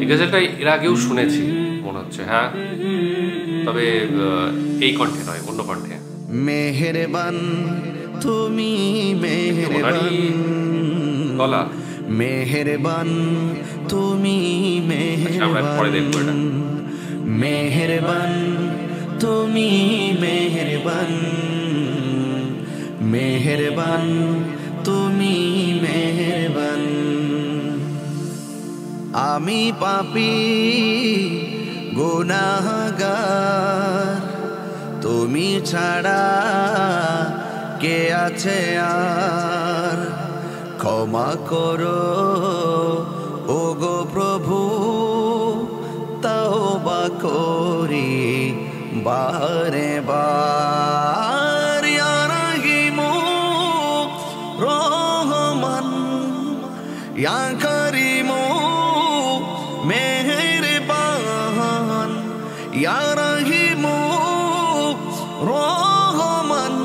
গজলটা এর আগেও শুনেছি মনে হচ্ছে, হ্যাঁ, তবে এই কণ্ঠে নয়, অন্য কণ্ঠে। মেহেরবান তুমি মেহেরবান গলা, মেহেরবান তুমি মেহেরবান মেহেরবান তুমি মেহেরবান মেহেরবান তুমি মেহেরবান। আমি পাপী গুনাহগার, তুমি ছাড়া কে আছে আর? ক্ষমা করো ওগো প্রভু, তওবা করি বারে বার। ইয়া রহিমু রহমান, ইয়া করিমু মেহেরবান, ইয়া রহিমু রহমান,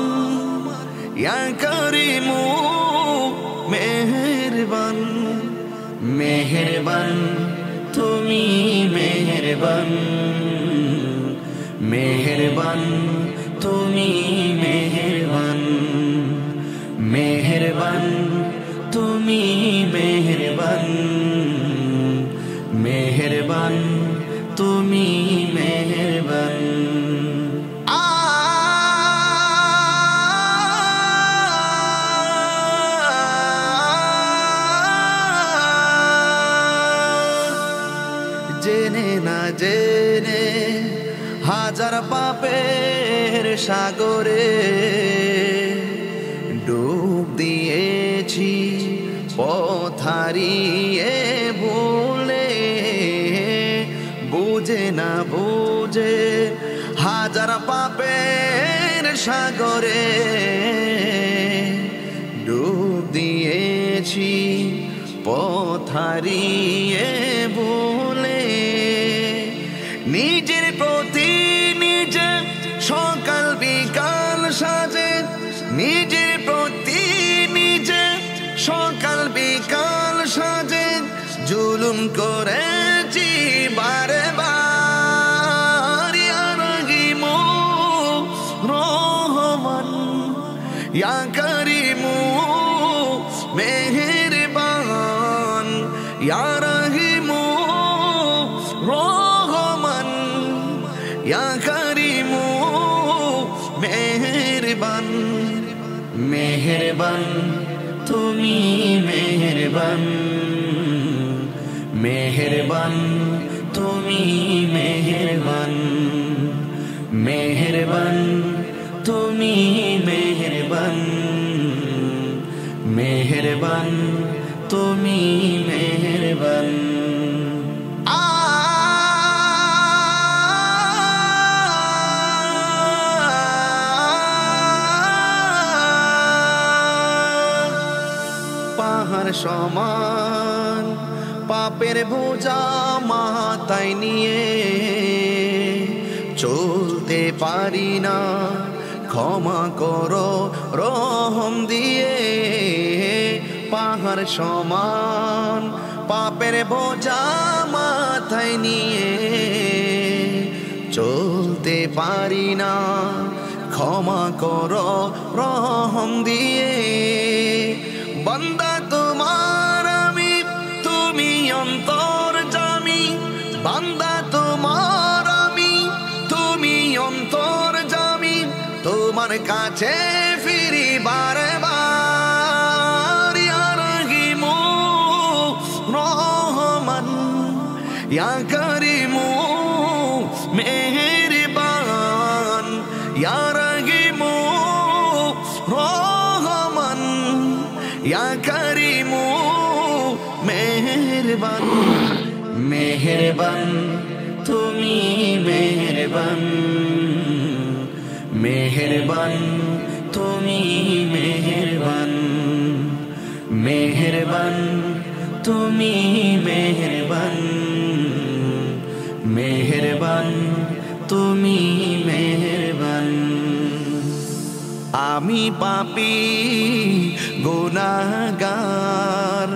ইয়া করিমু মেহেরবান। মেহেরবান তুমি মেহেরবান, মেহেরবান তুমি মেহেরবান, মেহেরবান তুমি মেহেরবান, মেহেরবান তুমি মেহেরবান। জেনে না জেনে হাজার পাপের সাগরে ডুব দিয়েছি, পথ হারিয়ে ভুলে। বুঝে না বুঝে হাজার পাপের সাগরে ডুব দিয়েছি, পথ হারিয়ে ভুলে। নিজের প্রতি নিজে সকাল বিকাল সাজে, নিজের প্রতি নিজে সকাল বিকাল সাজে জুলুম করেছি বারে বার। ইয়া রহিমু রহমান, ইয়া করিমু মেহেরবান, ইয়া রহিমু রহমান, ইয়া করিমু মেহেরবান। মেহেরবান তুমি মেহেরবান, মেহেরবান তুমি মেহেরবান, মেহেরবান তুমি মেহেরবান, মেহেরবান তুমি মেহেরবান। পাহাড় সমান পাপের বোঝা মাথায় নিয়ে চলতে পারি না, ক্ষমা করো রহম দিয়ে। পাহাড় সমান পাপের বোঝা মাথায় নিয়ে চলতে পারি না, ক্ষমা করো রহম দিয়ে। বান্দা তোমার আমি, তুমি অন্তর্যামী। বান্দা তোমার আমি, তুমি অন্তর্যামী। তোমার কাছে ফিরি বারে বার। ইয়া রহিমু রহমান, ইয়া করিমু মেহেরবান, ইয়া রহিমু রহমান, ইয়া করিমু মেহেরবান। মেহেরবান তুমি মেহেরবান, মেহেরবান তুমি মেহেরবান, মেহেরবান তুমি মেহেরবান, মেহেরবান তুমি মেহেরবান। আমি পাপী গুনাহগার,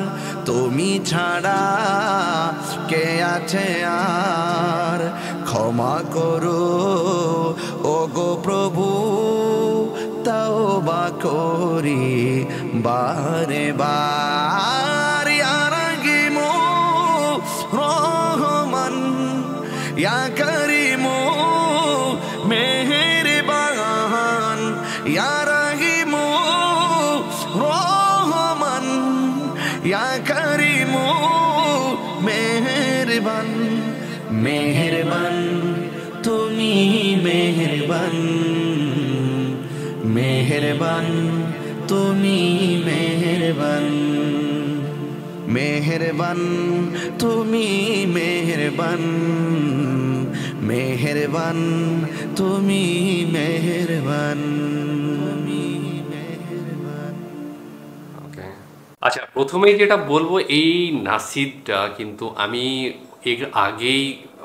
তুমি ছাড়া কে আছে আর ক্ষমা করো ও গো প্রভু তওবা করি বারে বার ইয়া রাহিমু রহমান ইয়া করিমু মেহেরবান ইয়া রাহিমু রহমান ইয়া করিমু মেহেরবান মেহেরবান তুমি মেহেরবান মেহেরবান তুমি মেহেরবান মেহেরবান তুমি মেহেরবান মেহেরবান তুমি মেহেরবান ওকে, আচ্ছা, প্রথমেই যেটা বলবো, এই নাসিদটা কিন্তু আমি এর আগেই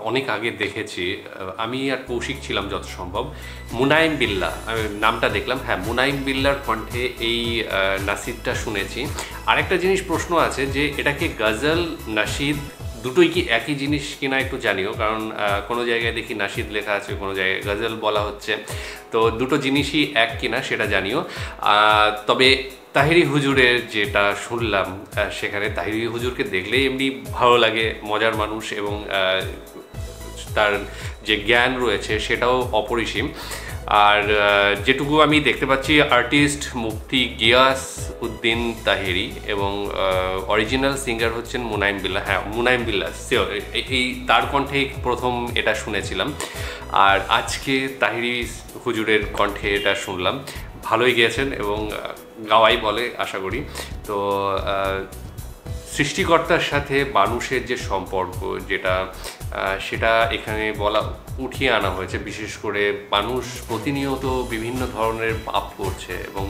অনেক আগে দেখেছি। আমি আর কৌশিক ছিলাম যত সম্ভব, মুনাইম বিল্লাহ নামটা দেখলাম। হ্যাঁ, মুনাইম বিল্লার কণ্ঠে এই নাসিদটা শুনেছি। আরেকটা জিনিস প্রশ্ন আছে যে এটাকে গজল নাসিদ দুটোই কি একই জিনিস কিনা একটু জানিও, কারণ কোনো জায়গায় দেখি নাসিদ লেখা আছে, কোনো জায়গায় গজল বলা হচ্ছে, তো দুটো জিনিসই এক কিনা সেটা জানিও। তবে তাহিরি হুজুরের যেটা শুনলাম, সেখানে তাহিরি হুজুরকে দেখলেই এমনি ভালো লাগে, মজার মানুষ, এবং তার যে জ্ঞান রয়েছে সেটাও অপরিসীম। আর যেটুকু আমি দেখতে পাচ্ছি, আর্টিস্ট মুফতি গিয়াস উদ্দিন তাহিরি এবং অরিজিনাল সিঙ্গার হচ্ছেন মুনাইম বিল্লাহ। হ্যাঁ, মুনাইম বিল্লাহ শিওর, এই তার কণ্ঠেই প্রথম এটা শুনেছিলাম। আর আজকে তাহিরি হুজুরের কণ্ঠে এটা শুনলাম, ভালোই গেয়েছেন এবং গাওয়াই বলে আশা করি। তো সৃষ্টিকর্তার সাথে মানুষের যে সম্পর্ক, সেটা এখানে উঠিয়ে আনা হয়েছে। বিশেষ করে মানুষ প্রতিনিয়ত বিভিন্ন ধরনের পাপ করছে এবং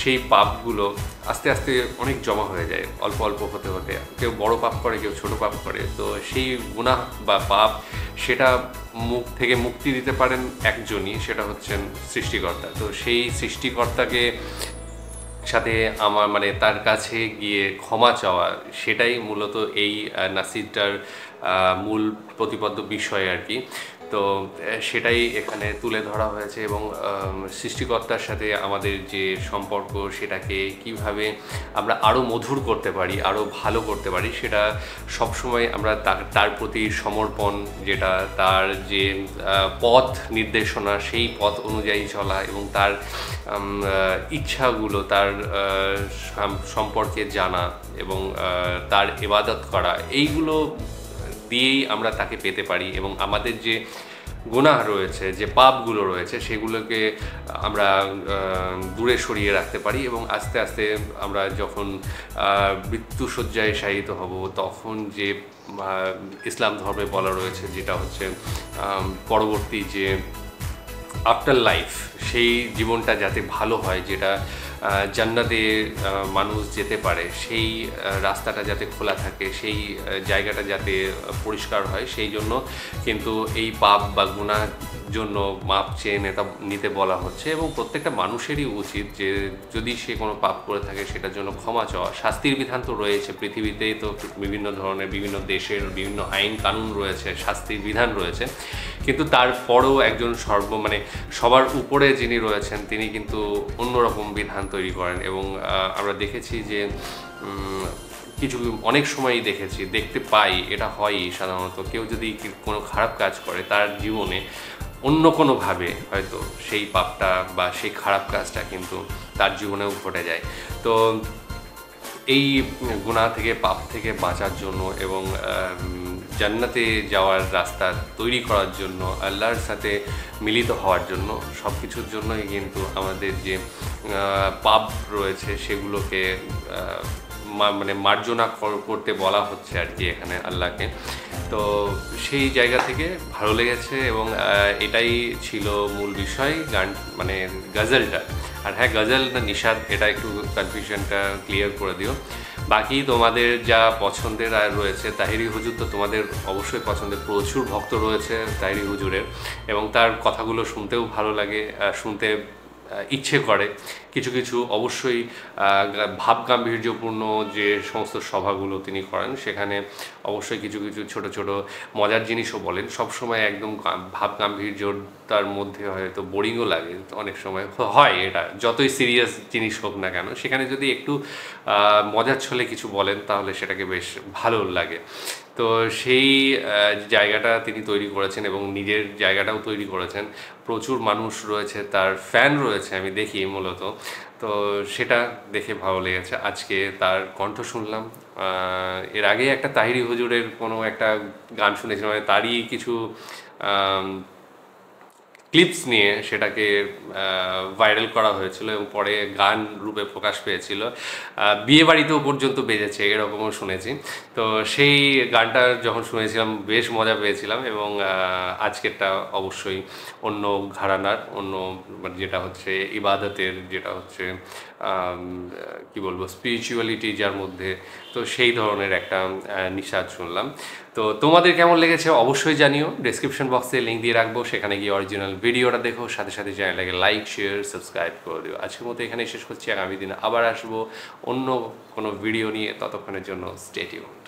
সেই পাপগুলো আস্তে আস্তে অনেক জমা হয়ে যায়, অল্প অল্প হতে হতে। কেউ বড় পাপ করে, কেউ ছোট পাপ করে। তো সেই গুনাহ বা পাপ, সেটা মুখ থেকে মুক্তি দিতে পারেন একজনই, সেটা হচ্ছেন সৃষ্টিকর্তা। তো সেই সৃষ্টিকর্তাকে সাথে আমার তার কাছে গিয়ে ক্ষমা চাওয়া, সেটাই মূলত এই নাসিদটার মূল প্রতিপাদ্য বিষয় আর কি। তো সেটাই এখানে তুলে ধরা হয়েছে এবং সৃষ্টিকর্তার সাথে আমাদের যে সম্পর্ক, সেটাকে কিভাবে আমরা আরও মধুর করতে পারি, আরও ভালো করতে পারি, সেটা সবসময় আমরা তার প্রতি সমর্পণ, যেটা তার যে পথ নির্দেশনা, সেই পথ অনুযায়ী চলা এবং তার ইচ্ছাগুলো, তার সম্পর্কে জানা এবং তার ইবাদত করা, এইগুলো দিয়েই আমরা তাকে পেতে পারি। এবং আমাদের যে গুনাহ রয়েছে, যে পাপগুলো রয়েছে, সেগুলোকে আমরা দূরে সরিয়ে রাখতে পারি এবং আস্তে আস্তে আমরা যখন মৃত্যুশয্যায় শায়িত হব, তখন যে ইসলাম ধর্মে বলা রয়েছে, যেটা হচ্ছে পরবর্তী যে আফটার লাইফ, সেই জীবনটা যাতে ভালো হয়, যেটা জান্নাতে মানুষ যেতে পারে, সেই রাস্তাটা যাতে খোলা থাকে, সেই জায়গাটা যাতে পরিষ্কার হয়, সেই জন্য কিন্তু এই পাপ বা গুনার জন্য মাপ চেয়ে নিতে বলা হচ্ছে। এবং প্রত্যেকটা মানুষেরই উচিত যে যদি সে কোনো পাপ করে থাকে, সেটার জন্য ক্ষমা চাওয়া। শাস্তির বিধান তো রয়েছে, পৃথিবীতেই তো বিভিন্ন ধরনের, বিভিন্ন দেশের বিভিন্ন আইন কানুন রয়েছে, শাস্তির বিধান রয়েছে, কিন্তু তারপরেও একজন সবার উপরে যিনি রয়েছেন, তিনি কিন্তু অন্যরকম বিধান তৈরি করেন। এবং আমরা দেখেছি যে অনেক সময়ই দেখতে পাই, এটা হয়ই সাধারণত, কেউ যদি কোনো খারাপ কাজ করে, তার জীবনে অন্য কোনোভাবে হয়তো সেই পাপটা বা সেই খারাপ কাজটা কিন্তু তার জীবনেও ঘটে যায়। তো এই গুনাহ থেকে, পাপ থেকে বাঁচার জন্য এবং জান্নাতে যাওয়ার রাস্তা তৈরি করার জন্য, আল্লাহর সাথে মিলিত হওয়ার জন্য, সব কিছুর জন্যই কিন্তু আমাদের যে পাপ রয়েছে, সেগুলোকে মার্জনা করতে বলা হচ্ছে আর কি এখানে আল্লাহকে। তো সেই জায়গা থেকে ভালো লেগেছে এবং এটাই ছিল মূল বিষয়, গান গজলটা। আর হ্যাঁ, গজল না নিশাদ, এটা একটু কনফিউশনটা ক্লিয়ার করে দিও। বাকি তোমাদের যা পছন্দের আর রয়েছে, তাহিরি হুজুর তো তোমাদের অবশ্যই পছন্দের, প্রচুর ভক্ত রয়েছে তাহিরি হুজুরের, এবং তার কথাগুলো শুনতেও ভালো লাগে, শুনতে ইচ্ছে করে। কিছু কিছু অবশ্যই ভাব গাম্ভীর্যপূর্ণ যে সমস্ত সভাগুলো তিনি করেন সেখানে অবশ্যই কিছু কিছু ছোট ছোট মজার জিনিসও বলেন। সবসময় একদম ভাব গাম্ভীর্যতার মধ্যে হয়তো বোরিংও লাগে অনেক সময়, হয় এটা যতই সিরিয়াস জিনিস হোক না কেন, সেখানে যদি একটু মজার ছলে কিছু বলেন তাহলে সেটাকে বেশ ভালো লাগে। তো সেই জায়গাটা তিনি তৈরি করেছেন এবং নিজের জায়গাটাও তৈরি করেছেন। প্রচুর মানুষ রয়েছে, তার ফ্যান রয়েছে আমি দেখি মূলত। তো সেটা দেখে ভালো লেগেছে। আজকে তার কণ্ঠ শুনলাম। এর আগে একটা তাহিরি হুজুরের কোনো একটা গান শুনেছিলাম, মানে তারই কিছু ক্লিপস নিয়ে সেটাকে ভাইরাল করা হয়েছিল এবং পরে গান রূপে প্রকাশ পেয়েছিল। বিয়ে বাড়িতেও পর্যন্ত বেজেছে এরকমও শুনেছি। তো সেই গানটা যখন শুনেছিলাম বেশ মজা পেয়েছিলাম এবং আজকেরটা অবশ্যই অন্য ঘরানার, অন্য যেটা হচ্ছে ইবাদতের, যেটা হচ্ছে কি বলবো স্পিরিচুয়ালিটি যার মধ্যে, তো সেই ধরনের একটা নিশাদ শুনলাম। তো তোমাদের কেমন লেগেছে অবশ্যই জানিও। ডেসক্রিপশন বক্সে লিঙ্ক দিয়ে রাখবো, সেখানে গিয়ে অরিজিনাল ভিডিওটা দেখো, সাথে সাথে চ্যানেলটাকে লাইক শেয়ার সাবস্ক্রাইব করে দিও। আজকের মতো এখানে শেষ করছি, আগামী দিন আবার আসবো অন্য কোনো ভিডিও নিয়ে। ততক্ষণের জন্য স্টে টিউনড।